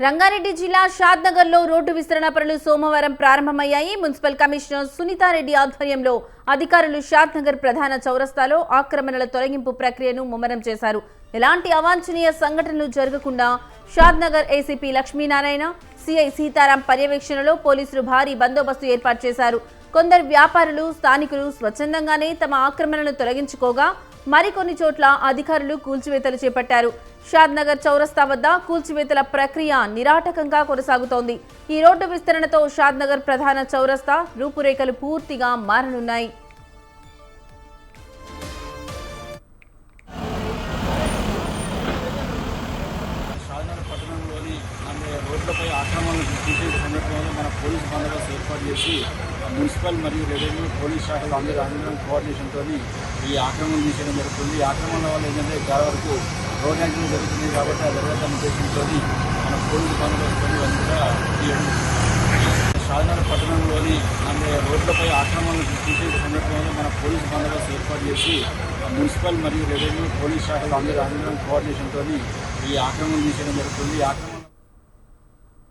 రంగారెడ్డి జిల్లా షాద్నగర్లో రోడ్డు విస్తరణ పనులు సోమవారం ప్రారంభమయ్యాయి. మున్సిపల్ కమిషనర్ సునీతారెడ్డి ఆధ్వర్యంలో అధికారులు షాద్నగర్ ప్రధాన చౌరస్తాలో ఆక్రమణల తొలగింపు ప్రక్రియను ముమ్మరం చేశారు. ఎలాంటి అవాంఛనీయ సంఘటనలు జరగకుండా షాద్నగర్ ఏసీపీ లక్ష్మీనారాయణ, సిఐ సీతారాం పర్యవేక్షణలో పోలీసులు భారీ బందోబస్తు ఏర్పాటు చేశారు. కొందరు వ్యాపారులు, స్థానికులు స్వచ్ఛందంగానే తమ ఆక్రమణలను తొలగించుకోగా మరికొన్ని చోట్ల అధికారులు కూల్చివేతలు చేపట్టారు. షాద్నగర్ చౌరస్తా వద్ద కూల్చివేతల ప్రక్రియ నిరాటకంగా కొనసాగుతోంది. ఈ రోడ్డు విస్తరణతో షాద్నగర్ ప్రధాన చౌరస్తా రూపురేఖలు పూర్తిగా మారనున్నాయి. పట్టణంలోని రోడ్లపై ఆక్రమణలు గుర్తించే సందర్భంలో మన పోలీసు బందోబస్తు ఏర్పాటు చేసి మున్సిపల్ మరియు రెవెన్యూ పోలీస్ శాఖలు అందరం కోఆర్డినేషన్తో ఈ ఆక్రమణ తీసేయడం జరుగుతుంది. ఈ ఆక్రమణ వల్ల ఏంటంటే చాలా వరకు రోడ్ యాక్సిడెంట్ జరుగుతుంది కాబట్టి ఆ జరగడం ఉద్దేశంతో మన పోలీసు బందోబస్తు కూడా షాద్నగర్ పట్టణంలోని రోడ్లపై ఆక్రమణలు గుర్తించే సందర్భంలో మన పోలీసు బందోబస్తు ఏర్పాటు చేసి మున్సిపల్ మరియు రెవెన్యూ పోలీస్ శాఖలు అందరం కోఆర్డినేషన్తో ఈ ఆక్రమణ తీసేయడం జరుగుతుంది.